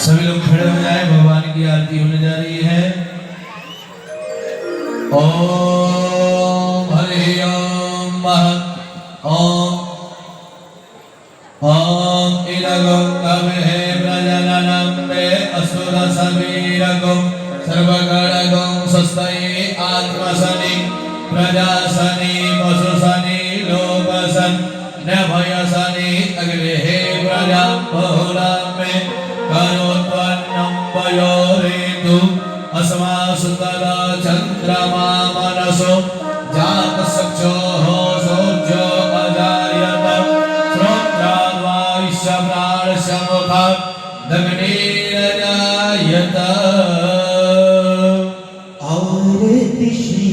सभी लोग खड़े हो जाए, भगवान की आरती होने जा रही है। ओम हरि ओम ओम ओम इदगं कविहे प्रजननं मे असुर समीरगं सर्वगणगं स्वस्ति आत्मसनि प्रजासनि वसुसनि लोकसन् नभयसनि अग्निहे प्रजा बहुला मे करोत्वन्नं वयोरेतु अस्मासुतरा चन्द्रमा मनसो जातसक्षोः सूर्यो अजायत श्रोत्राद्वायुष्य प्राणस्य मुखात् दग्निरजायत। आरति श्री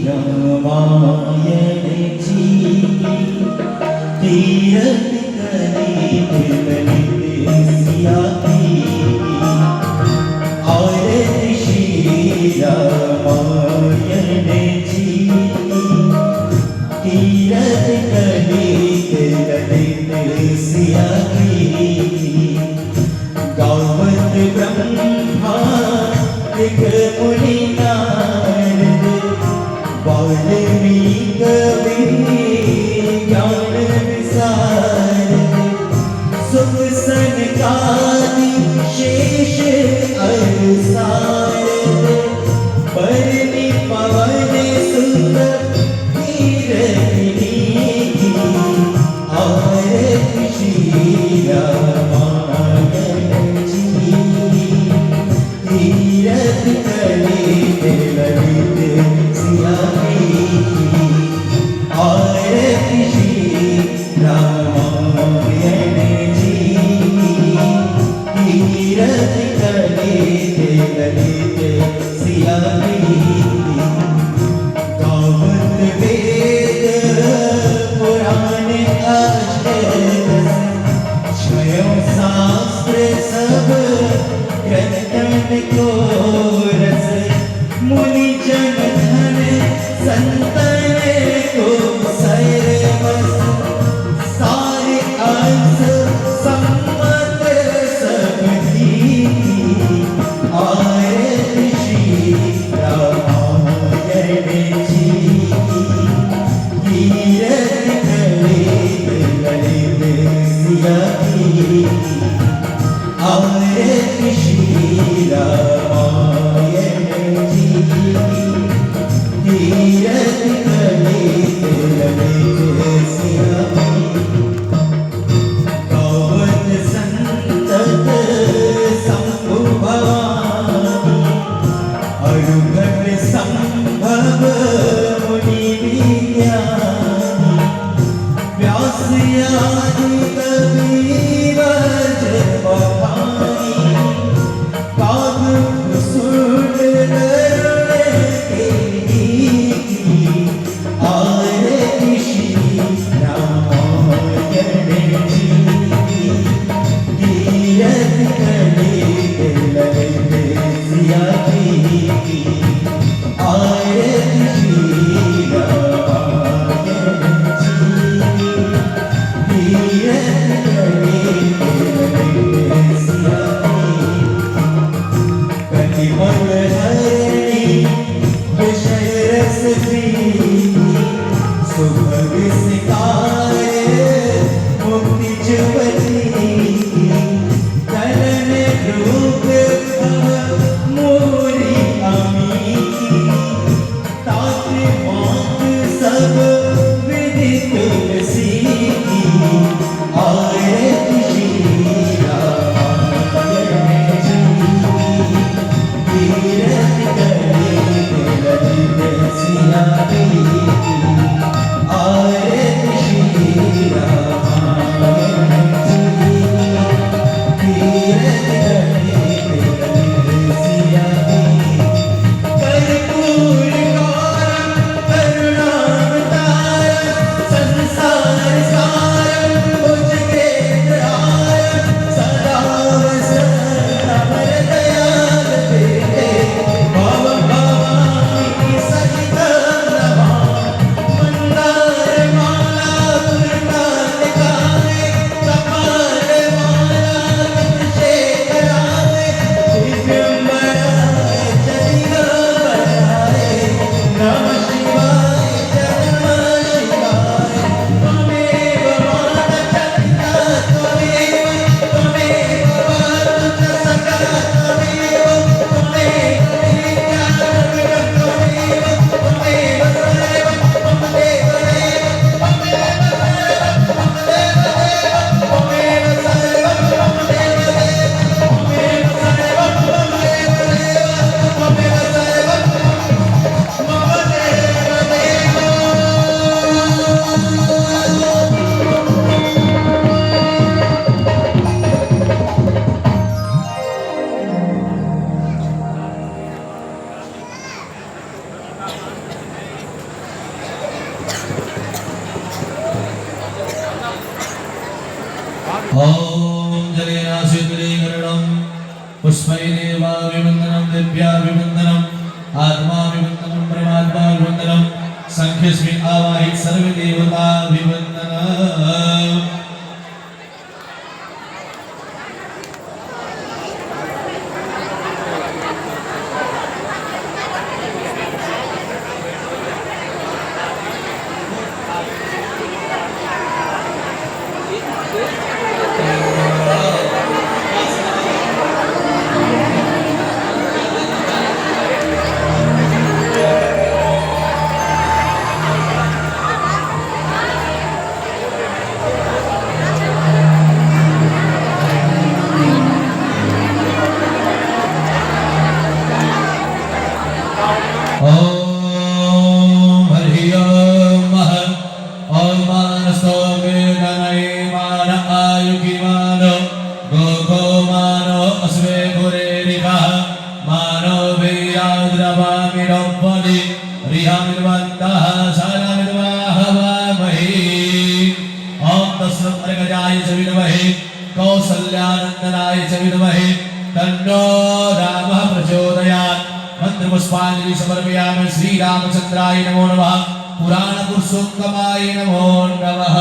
रामायण जी तीरथ करे सिया की। आरति श्री रामायण जी तीरथ करे सिया की। गावत ब्रह्मा एक मुनि नारद वाल्मीकि कवि ज्ञान विसारद सुख सनकादि शेष अनुसारद परनि पवन सुत कीरति की। आरति श्री रामायण जी तीरथ करे ललित सिया की। आरति श्री रामायण जी तीरथ करे ललित सिया की। गावत वेद पुराण अष्टदश स्वयं शास्त्र सब ग्रंथन को रस मुनि जन धन संतन को सर्वस सारे अंश सम्मत सब दीनी। आरति श्री रामायण जी तीरथ करे ललित सिया की। आरति श्री रामायण जी तीरथ करे ललित सिया की। गावत संतत शंभु भवानी अरुघट संभव मुनि विज्ञानी। व्यास आदि कवि वज्र बखानी काव्य सुर गरुड़ के नीति। आरति श्री रामायण जी तीरथ करे ललित सिया की। आरति श्री रामायण जी तीरथ करे ललित सिया की। कटिमल हरणी विषय रस प्रीति सुभग सिकाय मुक्ति जुवती। कलन रूप मोरी अमी तात मात सब विधि तुलसी की। आरति श्री रामायण जी तीरथ करे ललित सिया की। आरति श्री रामायण जी तीरथ करे ललित सिया की। कर्पूर गौरम करुणावतारम संसार सारम भुजगेन्द्रहारम सदा वसंतम दयाल देते भव भवानी सहितं नमामि। मंदार माला पुरकालिकाले कपाल माला शेखरा पुष्पैरेवाभिवन्दनं दिव्याभिवन्दनम् आत्माभिवन्दनं परमात्माभिवन्दनं संख्यस्मिन् आवाहित सर्वदेवताभिवन्दनम् कौसल्यानंदनाय च विद्महे तन्नो रामः प्रचोदयात्। मंत्रपुष्पांजलि समर्पयामि। श्री रामचंद्राय नमो नमः। पुराण पुरुषोत्तमाय नमो नमः।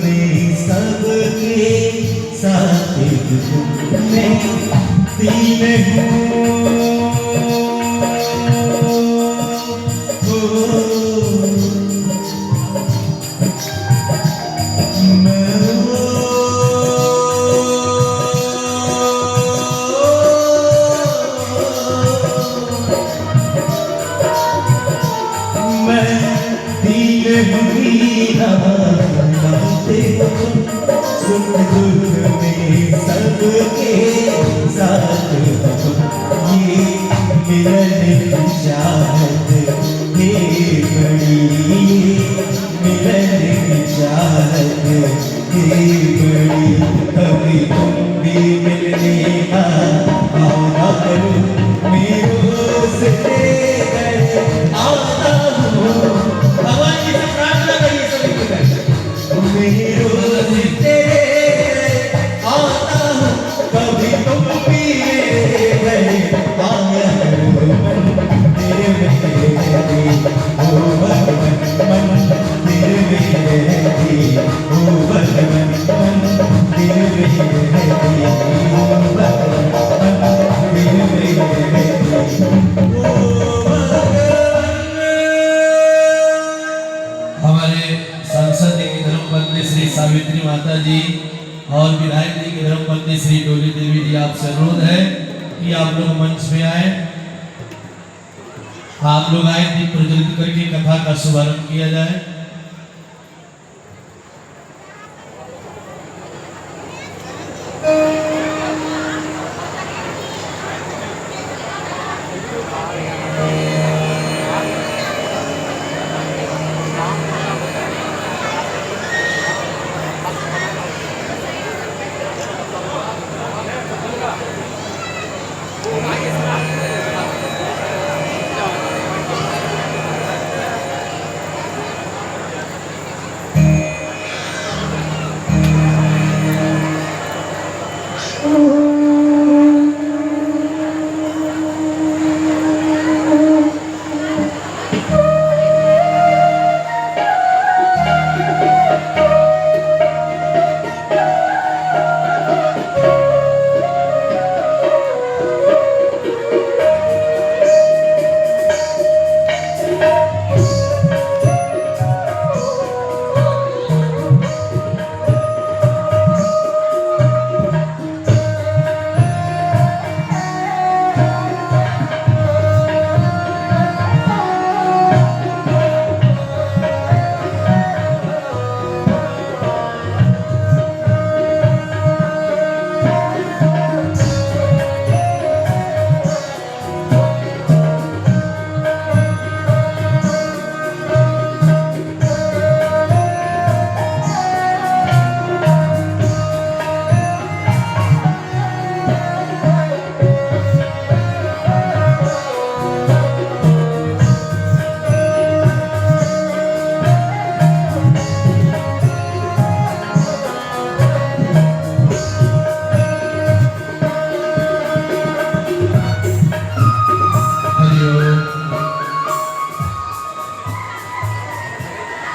में सबके साथ दुख में दीन हूँ सुख दुख में सबके साथ ये मिलन की चाहत है बड़ी, मिलन की चाहत है बड़ी। कभी तुम भी मिलने का वादा करो, मेरे से आता हूँ। भगवान की से प्रार्थना करिए सभी को कभी तुम भी गए आया तेरे मेरे ओ भगवन मंदिर में ओ भगवन मंदिर में ओ भगवन मंदिर में हमारे सांसद जी की धर्मपत्नी श्री सावित्री माता जी और विधायक जी की धर्मपत्नी श्री डोली देवी जी, आपसे अनुरोध है कि आप लोग मंच में आए। आप लोग आए, दीप प्रज्वलित करके कथा का शुभारंभ किया जाए।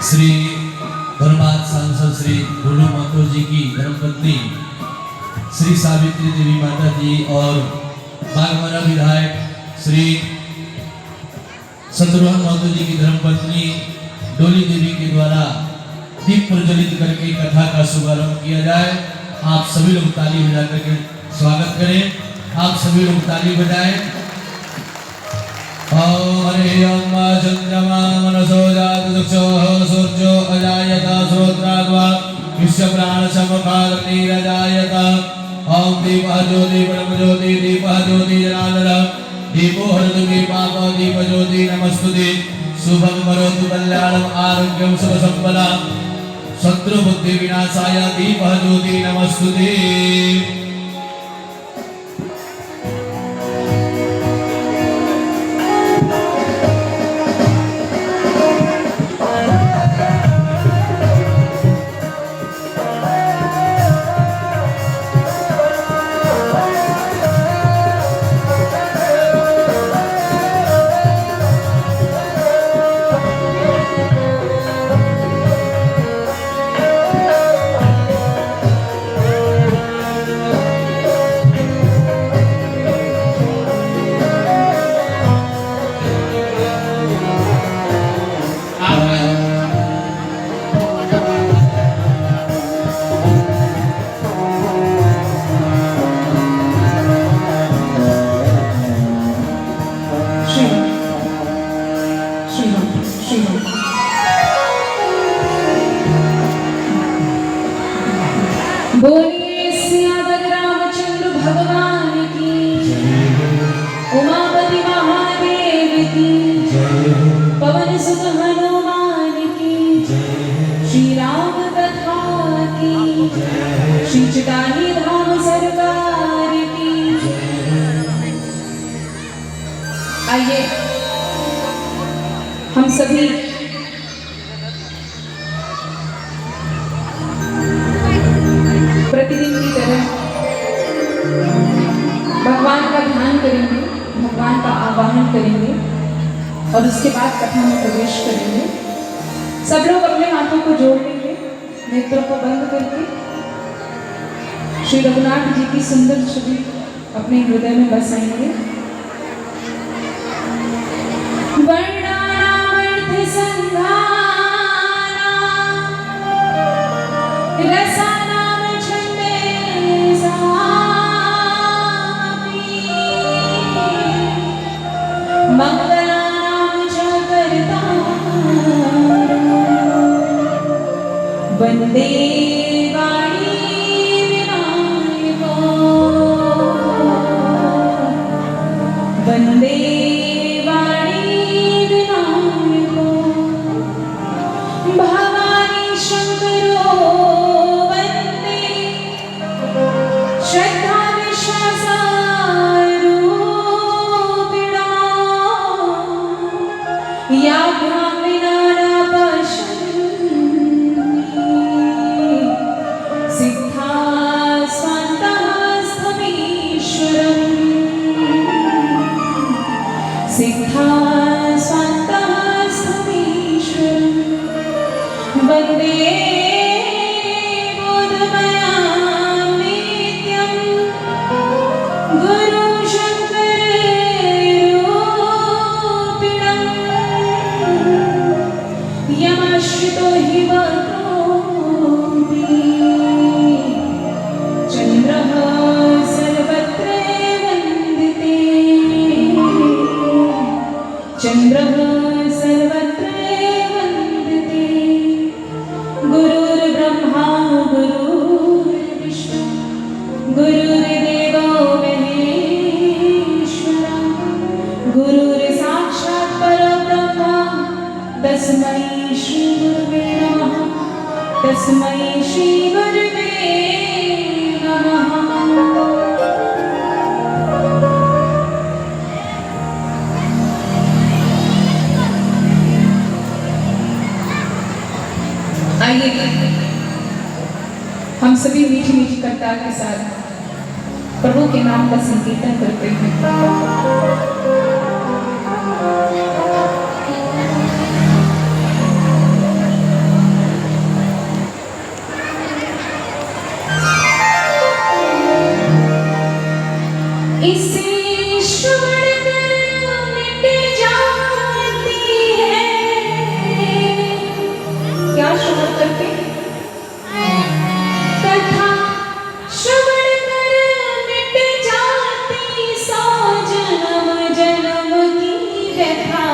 श्री धर्माज सांसद श्री भोलू महतो जी की धर्मपत्नी श्री सावित्री देवी माता जी और बागवारा विधायक श्री शत्रुघ्न महतो जी की धर्मपत्नी डोली देवी के द्वारा दीप प्रज्वलित करके कथा का शुभारंभ किया जाए। आप सभी लोग ताली बजा करके स्वागत करें। आप सभी लोग ताली बजाएं। हरे चंद्रमा मनसो जात चक्षो सूर्यो अजायत श्रोत्राद्वा विश्व प्राण समकाग्निरजायत। ओम दीपः ज्योति परम ज्योति दीपः ज्योति जनार्दन दीपो हरतु दीपाप दीप ज्योति नमस्तुते। शुभं करोतु कल्याणं आरोग्यं सुख संपदां शत्रु बुद्धि विनाशाय दीपः ज्योति नमस्तुते। बोलिए सियावर रामचंद्र भगवान की, उमापति महादेव की, पवन सुत हनुमान की, श्री राम कथा की, श्री चिटानी धाम सरकार की। आइए हम सभी प्रतिदिन की तरह भगवान का ध्यान करेंगे, भगवान का आवाहन करेंगे और उसके बाद कथा में प्रवेश करेंगे। सब लोग अपने हाथों को जोड़ लेंगे, नेत्रों को बंद करके श्री रघुनाथ जी की सुंदर छवि अपने हृदय में बसाएंगे। वर्णानामर्थ संधाना रसानाम छंदे सापि मंगलानाम च कर्तारः वन्दे वाणी विनायको वन्दे भवानी शंकरो वन्दे श्रद्धा विश्वासारूपिणा याभ्यां विना न पश्यन्ति सिद्धा स्वान्तः स्थमीश्वरम् सिद्धा स्वान्तः स्थमीश्वरम् वन्दे बोधमयां नित्यं गुरुं शङ्कररूपिणं यमाश्रितो हि वक्रोऽपि चन्द्रः सर्वत्र वन्दिते चन्द्रः सर्वत्र वन्दिते गुरुर्ब्रह्मा गुरुर्विष्णु गुरुर्देवो महेश्वरः गुरुर्साक्षात् परब्रह्म तस्मै श्री गुरुवे नमः तस्मै श्री गुरुवे नमः। आइए हम सभी मीठी मीठी करताल के साथ प्रभु के नाम का संकीर्तन करते हैं। इसे श्रवण कर मिट जाती है, क्या श्रवण करके कथा श्रवण कर मिट जाती सौ जन्म जन्म की व्यथा।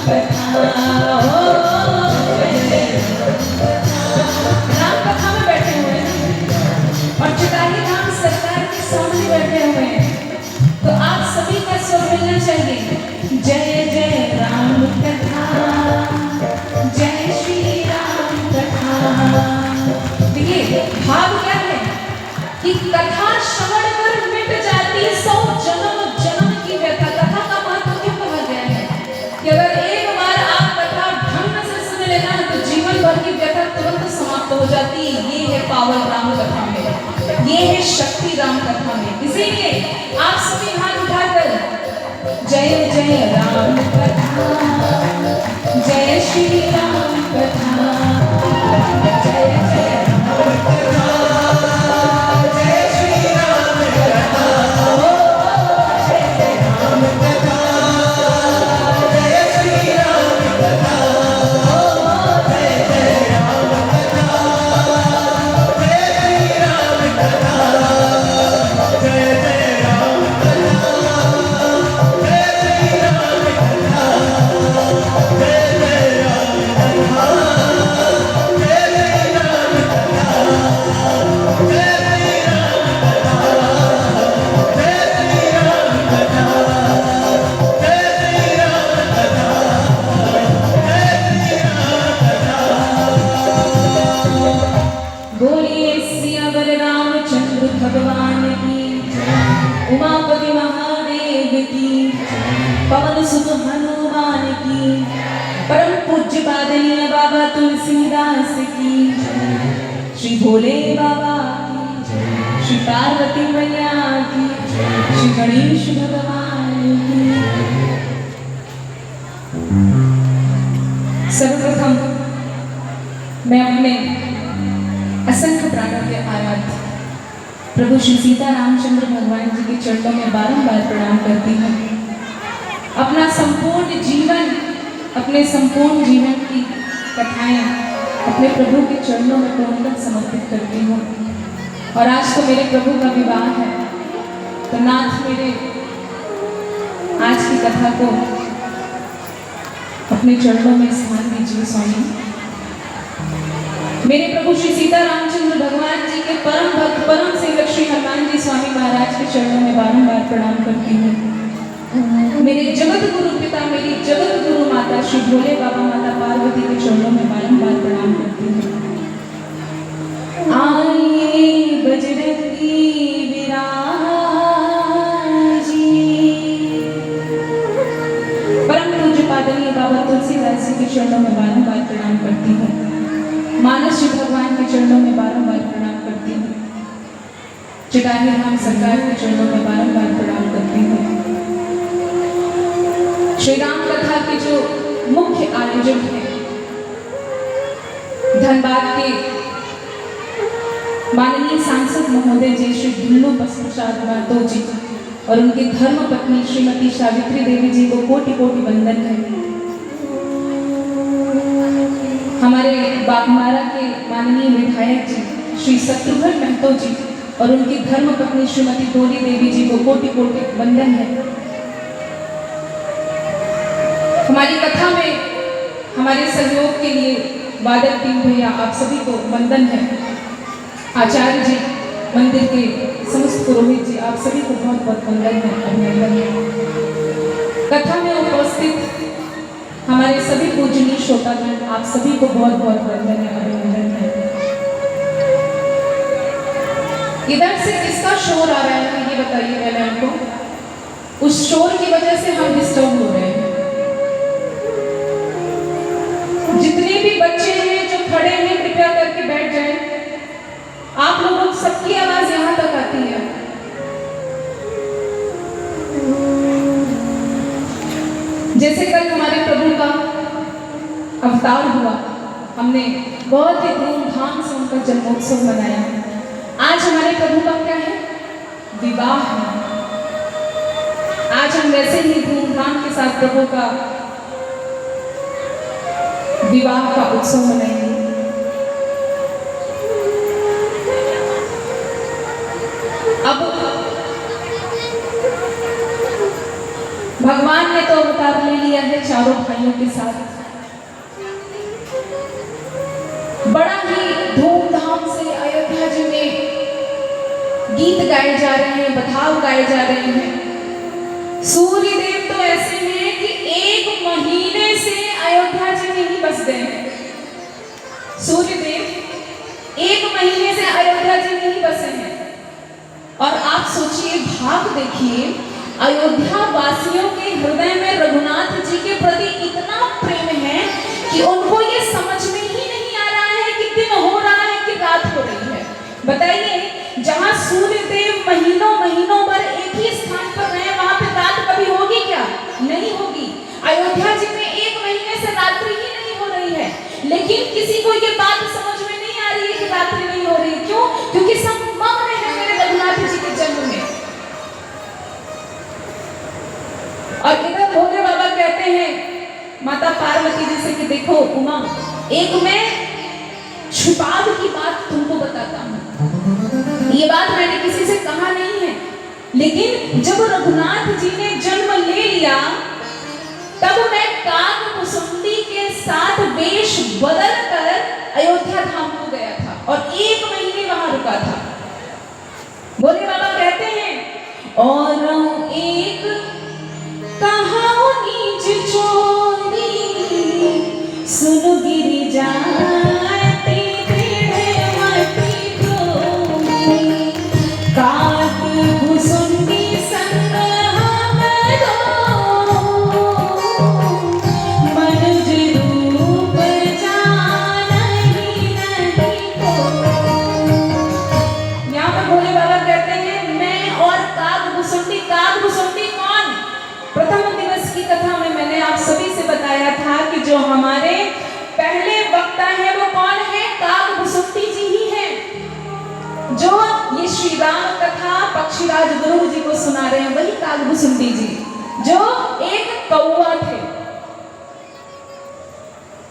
कथा हो, राम कथा में बैठे हुए हैं और चुटाही धाम सरकार के सामने बैठे हुए हैं। तो आप सभी का स्वर मिलना चाहिए। जय जय राम कथा, जय श्री राम कथा। देखिए भाव क्या है कि कथा श्रवण कर मिट जाती 100 जन्म जन्म की व्यथा। कथा का महत्व क्यों कहा गया है कि अगर एक बार आप कथा ढंग से सुन लेना तो जीवन भर की व्यथा तुरंत समाप्त हो जाती है। ये है पावन राम कथा में, ये है शक्ति राम कथा में। इसीलिए आप सभी हाथ उठाकर जय जय राम कथा, जय श्री राम कथा, जय जय राम कथा, जय श्री राम कथा, जय जय राम कथा, जय श्री राम कथा, जय जय राम कथा, जय श्री राम कथा, जय जय राम कथा, जय श्री राम कथा, जय जय राम कथा, जय श्री राम कथा, जय श्री राम कथा, जय श्री राम कथा, जय श्री राम कथा, जय श्री राम कथा। बोलिए सियावर रामचंद्र भगवान की, उमापति महादेव की, पवन सुत हनुमान की, परम पूज्य पादनीय बाबा तुलसीदास की, श्री भोले बाबा की, श्री पार्वती मैया की, श्री गणेश भगवान की। सर्वप्रथम मैं अपने असंख्य प्राणों के आराध्य प्रभु श्री सीता रामचंद्र भगवान जी के चरणों में बारंबार प्रणाम करती हूँ। अपना संपूर्ण जीवन, अपने संपूर्ण जीवन की कथाएं अपने प्रभु के चरणों में पूर्णतः समर्पित करती हूँ। और आज तो मेरे प्रभु का विवाह है, तो नाथ मेरे आज की कथा को अपने चरणों में स्थान दीजिए स्वामी। मेरे प्रभु श्री सीता रामचंद्र भगवान जी के परम भक्त परम सेवक श्री हनुमान जी स्वामी महाराज के चरणों में बारंबार प्रणाम करती हूँ। मेरे जगत गुरु पिता, मेरी जगत गुरु माता श्री भोले बाबा माता पार्वती के चरणों में बारंबार प्रणाम करती हूँ। आइए बजरंगी विराजी, परम पूज्य पादनीय बाबा तुलसीदास जी के चरणों में बारंबार प्रणाम करती हूँ। मानस श्री भगवान के चरणों में बारंबार प्रणाम करती हूँ। चुटाही धाम सरकार के चरणों में बारंबार प्रणाम करती हूँ। श्री राम कथा के जो मुख्य आयोजक हैं, धनबाद के माननीय सांसद महोदय जी श्री ढुल्लू प्रसाद महतो जी और उनकी धर्म पत्नी श्रीमती सावित्री देवी जी को कोटि कोटि वंदन है। हमारे बागमारा के माननीय विधायक जी श्री शत्रुघ्न महतो जी और उनकी धर्म पत्नी श्रीमती डोली देवी जी को कोटि कोटि वंदन है। हमारी कथा में हमारे सहयोग के लिए वादक टीम भैया आप सभी को वंदन है। आचार्य जी, मंदिर के समस्त पुरोहित जी, आप सभी को बहुत बहुत वंदन है, अभिनंदन है। कथा में उपस्थित हमारे सभी पूजनीय श्रोतागण, आप सभी को बहुत बहुत वंदन है, अभिनंदन है। इधर से किसका शोर आ रहा है ये बताइए पहले हमको। उस शोर की वजह से हम डिस्टर्ब हो रहे हैं। जितने भी बच्चे हैं जो खड़े हैं कृपया करके बैठ जाएं। आप लोगों सबकी आवाज यहाँ तक आती है। जैसे कल हमारे प्रभु का अवतार हुआ, हमने बहुत ही धूमधाम से उनका जन्मोत्सव मनाया। आज हमारे प्रभु का क्या है? विवाह है। आज हम वैसे ही धूमधाम के साथ प्रभु का विवाह का उत्सव मनाएंगे। अब भगवान ने तो अवतार ले लिया है चारों भाइयों के साथ। बड़ा ही धूमधाम से अयोध्या जी में गीत गाए जा रहे हैं, बधाव गाए जा रहे हैं। सूर्य देव तो ऐसे हैं कि 1 महीने से अयोध्या जी में ही बस गए हैं। सूर्य देव 1 महीने से अयोध्या जी में ही बसे हैं। और आप सोचिए, भाव देखिए, अयोध्या वासियों के हृदय में रघुनाथ जी के प्रति इतना प्रेम है कि उनको ये समझ में ही नहीं आ रहा है कि दिन हो रहा है कि रात हो रही है। बताइए, जहां सूर्य देव महीनों महीनों भर एक ही स्थान पर रहे, वहां पे रात कभी होगी क्या? नहीं होगी। अयोध्या जी में 1 महीने से रात्रि ही नहीं हो रही है, लेकिन किसी को ये बात समझ में नहीं आ रही है कि रात्रि नहीं हो रही। क्यों? क्योंकि सब मग्न है मेरे रघुनाथ जी के जन्म में। और इधर भोले बाबा कहते हैं माता पार्वती जी से कि देखो उमा, एक मैं छुपाव की बात तुमको बताता हूं। ये बात मैंने किसी से कहा नहीं है, लेकिन जब रघुनाथ जी ने जन्म ले लिया तब मैं काकभुसुंडी के साथ वेश बदल कर अयोध्या धाम को गया था और 1 महीने वहां रुका था। भोले बाबा कहते हैं, और एक कहाओ नीच चोरी सुनो गिरी जाती दृढ़ मति डोरी, काकभुसुंडी संग हम दो, मनुज रूप जानहि नहीं को। यहाँ पर भोले बाबा कहते हैं, मैं और काकभुसुंडी। काकभुसुंडी कौन? प्रथम दिवस की कथा में मैंने आप सभी से बताया था कि जो हमारे पहले वक्ता है वो कौन है? काकभुसुंडी जी ही हैं। जो ये श्री राम कथा पक्षीराज गुरु जी को सुना रहे हैं वही काकभुसुंडी जी, जो एक कौवा थे।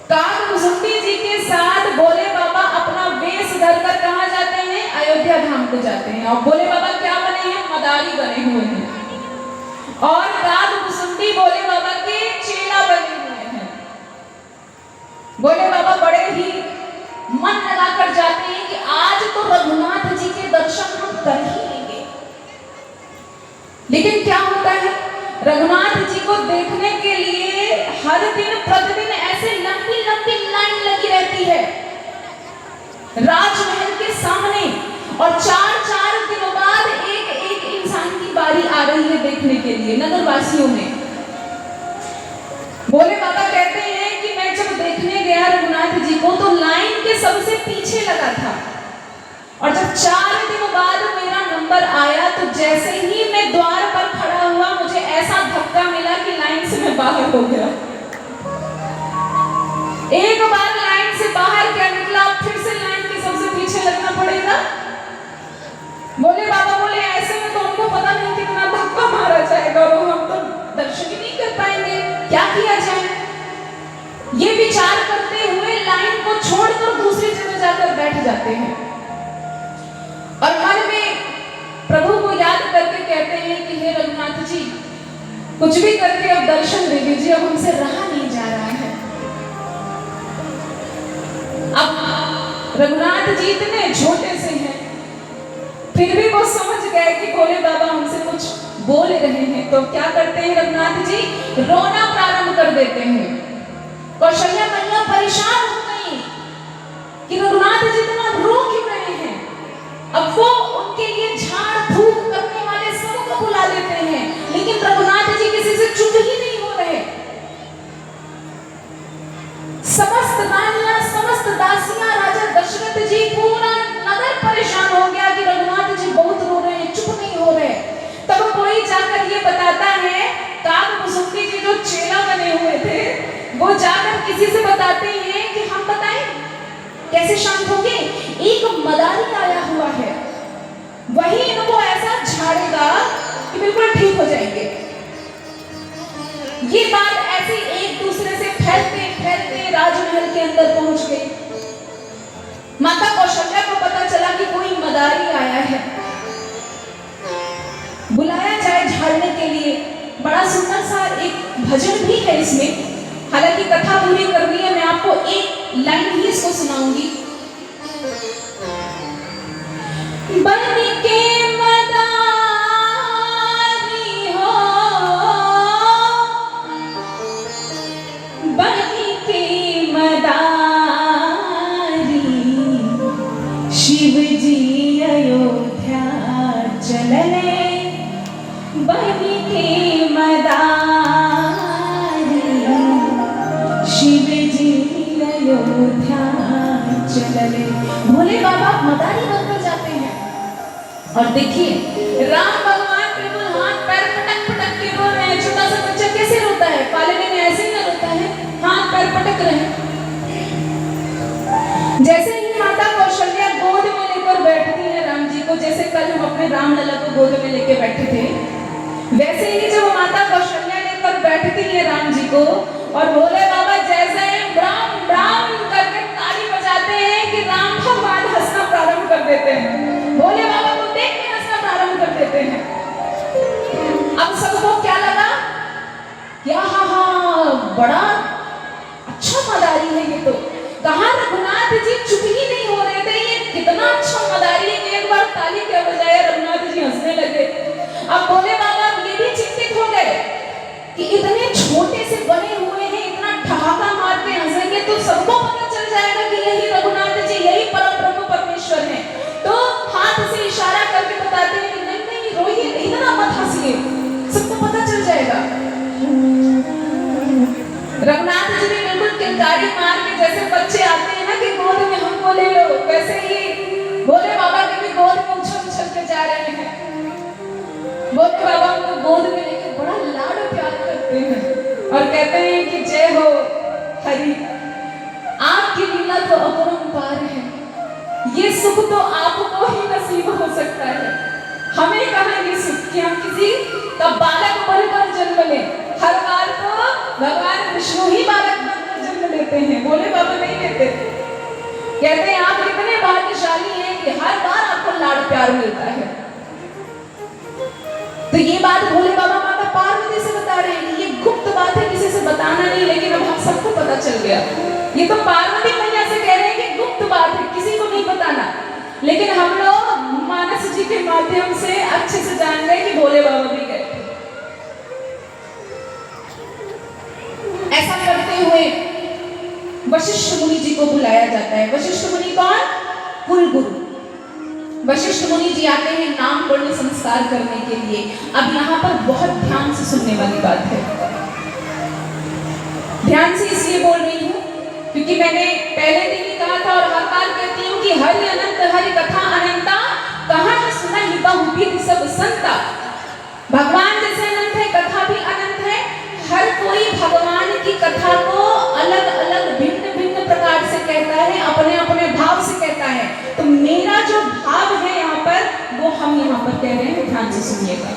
काकभुसुंडी जी के साथ भोले बाबा अपना वेश धरकर कहाँ जाते हैं? अयोध्या धाम को जाते हैं। और भोले बाबा क्या बने हैं? मदारी बने हुए हैं। और काकभुसुंडी भोले बाबा के चेला बने हुए हैं। भोले बाबा बड़े ही मन लगाकर जाते हैं कि आज तो रघुनाथ जी के दर्शन हम कर ही लेंगे। लेकिन क्या होता है, रघुनाथ जी को देखने के लिए हर दिन प्रतिदिन ऐसे लंबी लंबी लाइन लगी रहती है राजमहल के सामने। और 4-4 दिनों बाद एक इंसान की बारी आ रही है देखने के लिए नगर वासियों में। भोले बाबा कहते हैं कि मैं जब देखने गया रघुनाथ जी को तो लाइन के सबसे पीछे लगा था, और जब 4 दिन बाद मेरा नंबर आया तो जैसे ही मैं द्वार पर खड़ा हुआ मुझे ऐसा धक्का मिला कि लाइन से मैं बाहर हो गया। एक बार लाइन से बाहर क्या निकला, फिर से लाइन के सबसे पीछे लगना पड़ेगा। भोले बाबा बोले, ऐसे में तो हमको पता नहीं कितना धक्का मारा जाएगा, वो हम तो दर्शन ही नहीं कर पाएंगे, क्या किया जाए। ये विचार करते हुए लाइन को छोड़कर दूसरी जगह जाकर बैठ जाते हैं और मन में प्रभु को याद करके कहते हैं कि हे रघुनाथ जी, कुछ भी करके अब दर्शन दे दीजिए, अब हमसे रहा नहीं जा रहा है। अब रघुनाथ जी इतने छोटे से हैं, फिर भी वो समझ गए कि भोले बाबा हमसे कुछ बोल रहे हैं। तो क्या करते हैं रघुनाथ जी? रोना प्रारंभ कर देते हैं। कौशल्या मैया परेशान हो गई कि रघुनाथ जी इतना रो क्यों रहे हैं। अब वो उनके लिए झाड़ फूक करने वाले सबको बुला लेते हैं, लेकिन रघुनाथ जी किसी से चुप ही नहीं हो रहे। समस्त रानियां, समस्त दासियां, राजा दशरथ जी, पूरा नगर परेशान हो गया कि रघुनाथ जी बहुत रो रहे हैं, चुप नहीं हो रहे। तब कोई जाकर ये बताता है, काकभुसुंडी जी जो चेला बने हुए थे वो जाकर किसी से बताते हैं कि हम बताएं कैसे शांत होंगे। एक मदारी आया हुआ है, वही इनको ऐसा झाड़ेगा कि बिल्कुल ठीक हो जाएंगे। ये बात ऐसे एक दूसरे से फैलते फैलते राजमहल के अंदर पहुंच गई। माता कौशल्या को पता चला कि कोई मदारी आया है, बुलाया जाए झाड़ने के लिए। बड़ा सुंदर सा एक भजन भी है इसमें। हालांकि कथा पूरी करनी है, मैं आपको एक लाइन ही इसको सुनाऊंगी। बन के मदारी हो, बन के मदारी, शिव जी अयोध्या चलने, बन के मदारी, शिव जी अयोध्या चलने। भोले बाबा मदारी बनकर जाते हैं और देखिए राम भगवान बिल्कुल हाथ पैर पटक पटक के रो रहे हैं। छोटा सा बच्चा कैसे रोता है? पालने में ऐसे ही ना रोता है, हाथ पैर पटक रहे हैं। जैसे ही माता कौशल्या गोद में लेकर बैठती है राम जी को, जैसे कल हम अपने राम लला को गोद में लेके बैठे थे, वैसे ही जब माता कौशल्या लेकर बैठती है राम जी को और भोले बाबा जैसे राम राम करके ताली बजाते हैं कि राम भगवान हंसना प्रारंभ कर देते हैं। भोले बाबा को देख के हंसना प्रारंभ कर देते हैं। अब सबको क्या लगा? क्या हाँ बड़ा अच्छा मदारी है ये तो। कहा रघुनाथ जी चुप ही नहीं हो रहे थे, ये कितना अच्छा मदारी है। एक बार ताली के बजाय रघुनाथ जी हंसने लगे। अब भोले बाबा ये भी चिंतित हो गए कि इतने छोटे से बने हुए हैं, इतना ठहाका मार के हंसेंगे तो सबको पता चल जाएगा कि यही रघुनाथ जी, यही परम ब्रह्म परमेश्वर हैं। तो हाथ से इशारा करके बताते हैं कि नहीं नहीं रोइए, इतना मत हंसिए, सबको पता चल जाएगा। रघुनाथ जी भी बिल्कुल किलकारी मार के, जैसे बच्चे आते हैं ना कि गोद में हमको ले लो, वैसे ही भोले बाबा के भी गोद में उछल उछल के जा रहे हैं। भोले बाबा उनको गोद में लेके बड़ा लाड प्यार करते हैं और कहते हैं कि जय हो हरि, आपकी लीला तो अपरंपार है, ये सुख तो आपको ही नसीब हो सकता है। हमें कहां ये सुख कि हम किसी का बालक बनकर जन्म लें। हर बार तो भगवान विष्णु ही बालक बनकर जन्म लेते हैं, भोले बाबा नहीं लेते। कहते हैं आप कितने भाग्यशाली हैं कि हर बार आपको लाड प्यार मिलता है। तो ये बात भोले बाबा माता पार्वती से बता रहे हैं कि ये गुप्त बात है, किसी से बताना नहीं, लेकिन अब हम सबको पता चल गया। ये तो पार्वती मैया से कह रहे हैं कि गुप्त बात है, किसी को नहीं बताना, लेकिन हम लोग मानस जी के माध्यम से अच्छे से जान गए कि भोले बाबा भी गए। ऐसा करते हुए वशिष्ठ मुनि जी को बुलाया जाता है। वशिष्ठ मुनि कौन? कुलगुरु। वशिष्ठ मुनि जी आते हैं नामकरण संस्कार करने के लिए। अब यहाँ पर बहुत ध्यान से सुनने वाली बात है। ध्यान से इसलिए बोल रही हूँ क्योंकि मैंने पहले दिन ही कहा था और हर बार कहती हूँ कि हरि अनंत हरि कथा अनंता, कहाँ है सुना ही बहुविध सब संता। भगवान जैसे अनंत है, कथा भी अनंत है। हर कोई भगवान की कथा को अलग अलग भिन्न भिन्न प्रकार से कहता है, अपने अपने भाव से कहता है। तो मेरा जो भाव है यहाँ पर, वो हम यहाँ पर कह रहे हैं, ध्यान से सुनिएगा।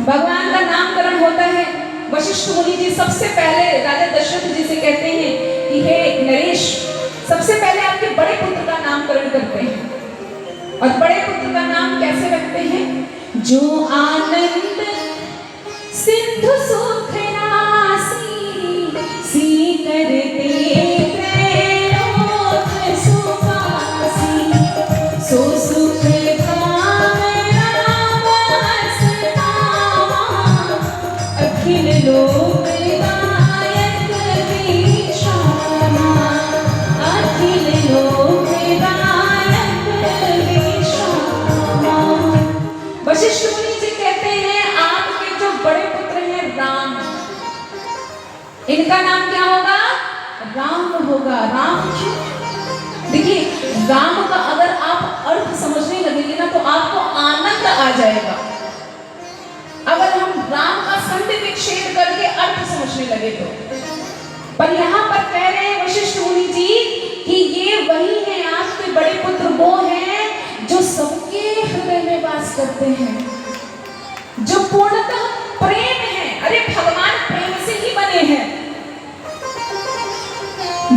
भगवान का नामकरण होता है। वशिष्ठ मुनि जी सबसे पहले राजा दशरथ जी से कहते हैं कि हे नरेश, सबसे पहले आपके बड़े पुत्र का नामकरण करते हैं। और बड़े पुत्र का नाम कैसे रखते हैं? जो आनंद सिंधु सुख राशि, सी करते त्रैलोक सुखासी, सो सुख धाम राम नामा, अखिल लोक गायक विश्रामा, अखिल लोक गायक विश्रामा। वशिष्ठ मुनि जी कहते हैं आपके जो बड़े पुत्र हैं राम, इनका नाम क्या होगा? राम होगा। राम क्यों? देखिए राम का अगर आप अर्थ समझने लगेंगे ना तो आपको आनंद आ जाएगा। अगर हम राम का संधि विच्छेद करके अर्थ समझने लगे तो। पर यहाँ पर कह रहे हैं वशिष्ठ मुनि जी कि ये वही है, आपके बड़े पुत्र वो हैं जो सबके हृदय में वास करते हैं, जो पूर्णतः प्रेम है। अरे भगवान प्रेम से ही बने हैं।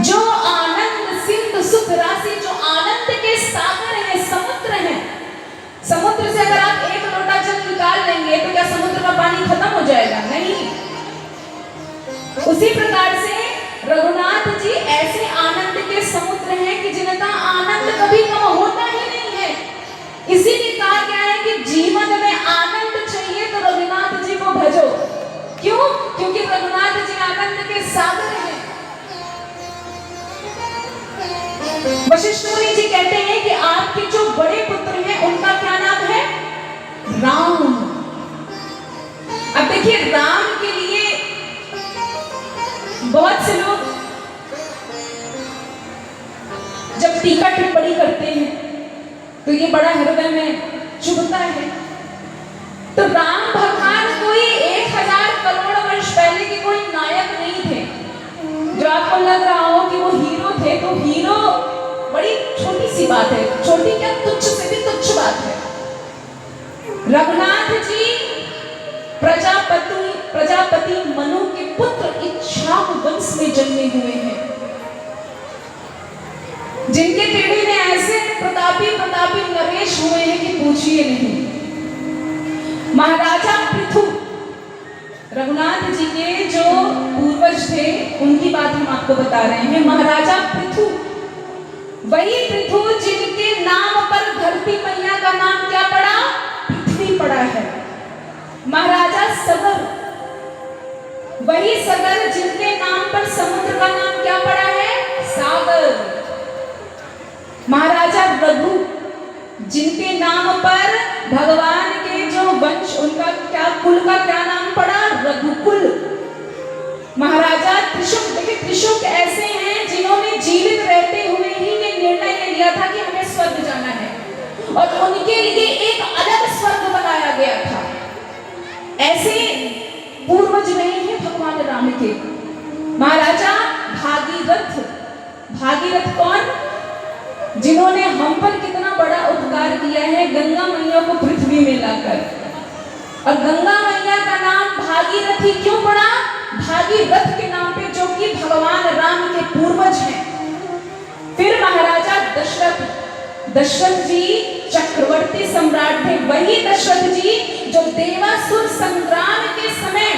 जो आनंद सिंधु सुख राशि, जो आनंद के सागर है, समुद्र है। समुद्र से अगर आप एक लोटा जल निकाल लेंगे तो क्या समुद्र का पानी खत्म हो जाएगा? नहीं। उसी प्रकार से रघुनाथ जी ऐसे आनंद के समुद्र हैं कि जिनका आनंद कभी कम होता ही नहीं है। इसीलिए कहा गया है कि जीवन में आनंद चाहिए तो रघुनाथ जी को भजो। क्यों? क्योंकि रघुनाथ जी आनंद के सागर हैं। वशिष्ठ मुनि जी कहते हैं कि आपके जो बड़े पुत्र हैं उनका क्या नाम है? राम। अब देखिए, राम के लिए बहुत से लोग जब टीका टिप्पणी करते हैं तो ये बड़ा हृदय में चुभता है। तो राम भगवान कोई 1000 करोड़ वर्ष पहले के कोई नायक नहीं थे जो आपको लग रहा हो कि वो हीरो थे। तो हीरो बड़ी छोटी सी बात है, छोटी क्या, तुच्छ से भी तुच्छ बात है। रघुनाथ जी प्रजापति मनु के पुत्र इक्ष्वाकु वंश में जन्मे हुए हैं, जिनके पीढ़ी में ऐसे प्रतापी नरेश हुए हैं कि पूछिए नहीं। महाराजा पृथु, रघुनाथ जी के जो पूर्वज थे उनकी बात हम आपको बता रहे हैं। महाराजा पृथु, वही पृथु जिनके नाम पर धरती मैया का नाम क्या पड़ा? पृथ्वी पड़ा है। महाराजा सगर, वही सगर जिनके नाम पर समुद्र का नाम क्या पड़ा है? सागर। महाराजा रघु, जिनके नाम पर भगवान के जो वंश, उनका क्या कुल का क्या नाम पड़ा? रघुकुल। महाराजा त्रिशुक, देखिए त्रिशुक ऐसे हैं जिन्होंने जीवित रहते हुए ही ये निर्णय ले लिया था कि हमें स्वर्ग जाना है और उनके लिए एक अलग स्वर्ग बनाया गया था। ऐसे पूर्वज रहे हैं भगवान राम के। महाराजा भागीरथ, भागीरथ कौन? जिन्होंने हम पर कितना बड़ा उपकार किया है, गंगा मैया को पृथ्वी में लाकर। और गंगा मैया का नाम भागीरथ ही क्यों पड़ा? भागीरथ के नाम पे, जो कि भगवान राम के पूर्वज हैं। फिर महाराजा दशरथ, दशरथ जी चक्रवर्ती सम्राट थे। वही दशरथ जी जो देवासुर संग्राम के समय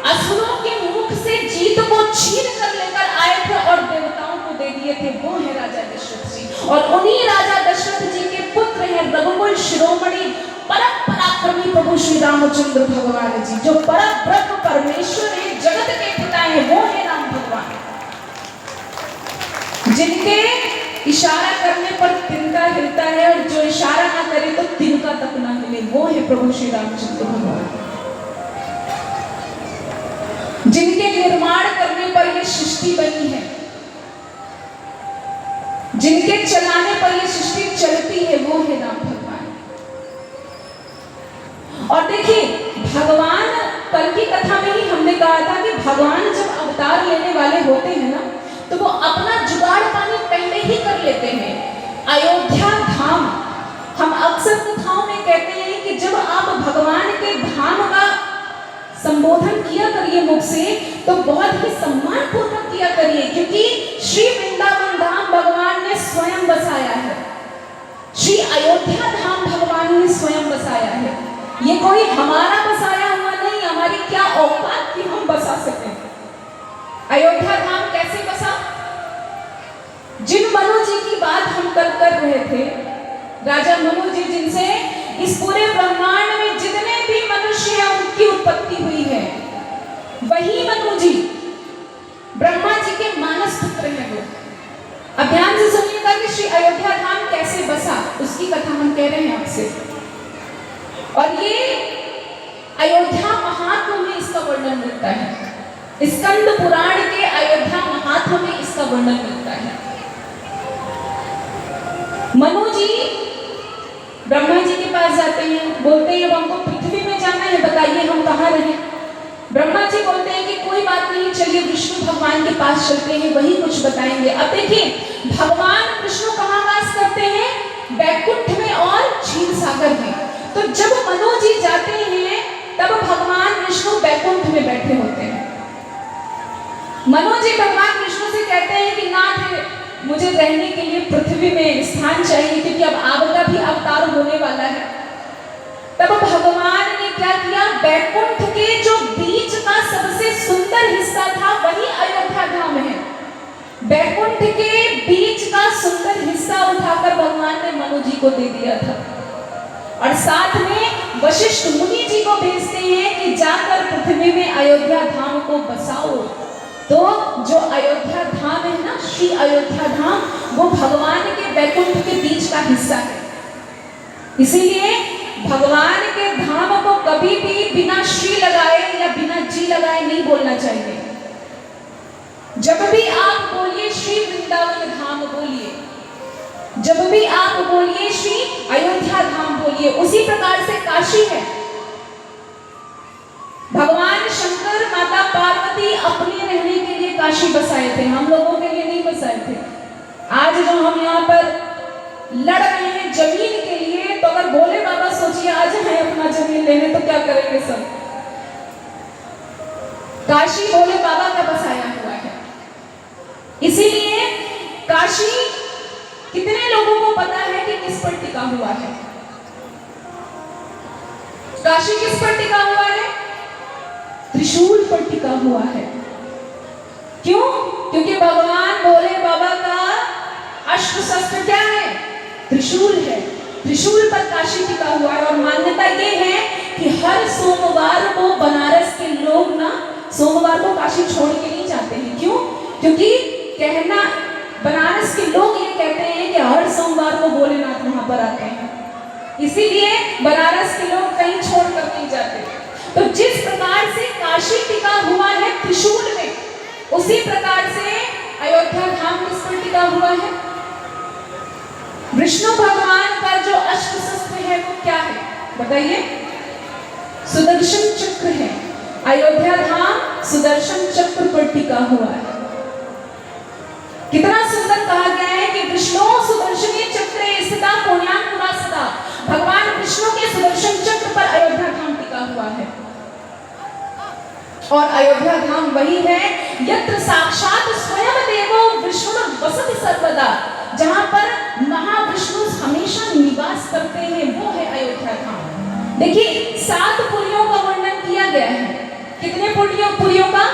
असुरों के मुख से जीत को छीन कर लेकर आए थे और देवताओं को दे दिए थे, वो है राजा दशरथ जी। और उन्हीं राजा दशरथ जी के पुत्र हैं रघुकुल शिरोमणि परम पराक्रमी प्रभु श्री रामचंद्र भगवान जी, जो परम ब्रह्म परमेश्वर है, जगत के पिता है, वो है राम भगवान, जिनके इशारा करने पर तिनका हिलता है और जो इशारा ना करे तो तिनका तक ना हिले, वो है प्रभु श्री रामचंद्र भगवान, जिनके निर्माण करने पर ये सृष्टि बनी है, जिनके चलाने पर ये सृष्टि चलती है, वो है राम भगवान। और देखिए, भगवान कल की कथा में ही हमने कहा था कि भगवान जब अवतार लेने वाले होते हैं ना, तो वो अपना जुगाड़ पानी पहले ही कर लेते हैं। अयोध्या धाम, हम अक्सर कथाओं में कहते हैं कि जब आप भगवान के धाम का संबोधन किया करिए मुख से, तो बहुत ही सम्मान पूर्वक किया करिए, क्योंकि श्री वृंदावन धाम भगवान ने स्वयं बसाया है, श्री अयोध्या धाम भगवान ने स्वयं बसाया है। ये कोई हमारा बसाया हुआ नहीं, हमारी क्या औकात कि हम बसा सकें। अयोध्या धाम कैसे बसा? जिन मनु जी की बात हम कल कर रहे थे, राजा मनु जी, जिनसे इस पूरे ब्रह्मांड में जितने भी मनुष्य हैं उनकी उत्पत्ति हुई है, वही मनु जी ब्रह्मा जी के मानस पुत्र हैं। वो अब ध्यान से सुनिएगा कि श्री अयोध्या धाम कैसे बसा, उसकी कथा हम कह रहे हैं आपसे। और ये अयोध्या महात्म्य में इसका वर्णन मिलता है, स्कंद पुराण के अयोध्या महात्म्य में इसका वर्णन मिलता है। मनु जी ब्रह्मा जी के पास जाते हैं, बोलते हैं अब हमको पृथ्वी में जाना है, बताइए हम कहाँ रहें। ब्रह्मा जी बोलते हैं कि कोई बात नहीं, चलिए विष्णु भगवान के पास चलते हैं, वही कुछ बताएंगे। अब देखिए, भगवान विष्णु कहाँ वास करते हैं? बैकुंठ में और क्षीर सागर में। तो जब मनु जी जाते हैं तब भगवान विष्णु बैकुंठ में बैठे होते हैं। मनु जी भगवान विष्णु से कहते हैं कि नाथ, मुझे रहने के लिए पृथ्वी में स्थान चाहिए, क्योंकि अब आपका भी अवतार होने वाला है। तब भगवान ने क्या किया? बैकुंठ के जो बीच का सबसे सुंदर हिस्सा था वैकुंठ के बीच का सुंदर हिस्सा उठाकर भगवान ने मनु जी को दे दिया था और साथ में वशिष्ठ मुनि जी को भेजते हैं कि जाकर पृथ्वी में अयोध्या धाम को बसाओ। तो जो अयोध्या धाम है ना, श्री अयोध्या धाम, वो भगवान के वैकुंठ के बीच का हिस्सा है। इसीलिए भगवान के धाम को कभी भी बिना श्री लगाए या बिना जी लगाए नहीं बोलना चाहिए। जब भी आप बोलिए श्री वृंदावन धाम बोलिए, जब भी आप बोलिए श्री अयोध्या धाम बोलिए। उसी प्रकार से काशी है। भगवान शंकर माता पार्वती अपने रहने के लिए काशी बसाए थे, हम लोगों के लिए नहीं बसाए थे। आज जो हम यहाँ पर लड़ रहे हैं जमीन के लिए, तो अगर भोले बाबा सोचिए आज है अपना जमीन लेने तो क्या करेंगे सब। काशी भोले बाबा का बसाया हुआ है। इसीलिए काशी कितने लोगों को पता है कि किस पर टिका हुआ है? काशी किस पर टिका हुआ है? त्रिशूल पर टिका हुआ है। क्यों? क्योंकि भगवान भोले बाबा का अस्त्र शस्त्र क्या है? त्रिशूल है। त्रिशूल पर काशी टिका हुआ है। और मान्यता ये है कि हर सोमवार को बनारस के लोग ना सोमवार को काशी छोड़ के नहीं जाते हैं। क्यों? क्योंकि कहना बनारस के लोग ये कहते हैं कि हर सोमवार को भोलेनाथ वहां पर आते हैं, इसीलिए बनारस के लोग कहीं छोड़कर नहीं जाते। तो जिस प्रकार से काशी टिका हुआ है त्रिशूल में, उसी प्रकार से अयोध्या धाम किस पर टिका हुआ है? विष्णु भगवान का जो अस्त्र शस्त्र है वो क्या है बताइए? सुदर्शन चक्र है। अयोध्या धाम सुदर्शन चक्र पर टिका हुआ है। कितना सुंदर कहा गया है कि विष्णु सुदर्शनी चक्रे स्थिता पुण्यात्मा सदा। भगवान विष्णु के सुदर्शन चक्र पर अयोध्या धाम टिका हुआ है। और अयोध्या धाम वही है यत्र साक्षात स्वयं देवो विष्णु वसति सर्वदा, जहां पर महाविष्णु हमेशा निवास करते हैं, वो है अयोध्या धाम। देखिए 7 पुरियों का वर्णन किया गया है। कितने पुरियों का?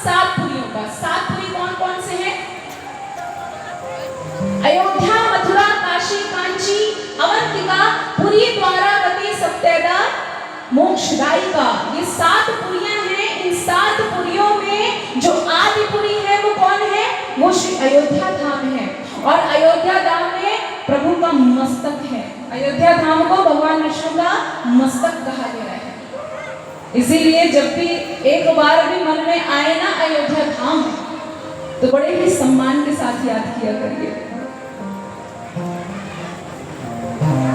7 पुरियों का। 7 पुरी कौन कौन से हैं? अयोध्या, मथुरा, काशी, कांची, अवंतिका, पुरी, द्वारावती, सत्यदा, मोक्षदायिका। ये 7 पुरियां हैं। इन 7 पुरियों में जो आदि पुरी है वो कौन है? वो श्री अयोध्या धाम है। और अयोध्या धाम में प्रभु का मस्तक है। अयोध्या धाम को भगवान विष्णु का मस्तक कहा गया है। इसीलिए जब भी एक बार भी मन में आए ना अयोध्या धाम, तो बड़े ही सम्मान के साथ याद किया करिए।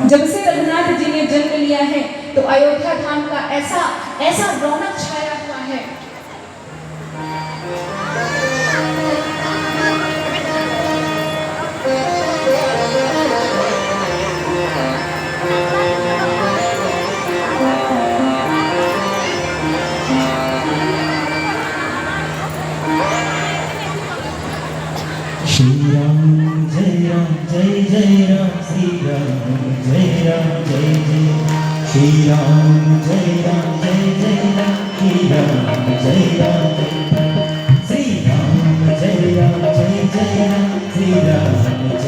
जब से रघुनाथ जी ने जन्म लिया है तो अयोध्या धाम का ऐसा रौनक छाया हुआ है। श्री राम जय राम जय जय राम, श्री राम जय राम जय जय, श्री राम जय राम जय जय राम, श्री राम जय राम जय, श्री राम जय राम जय जय राम, श्री राम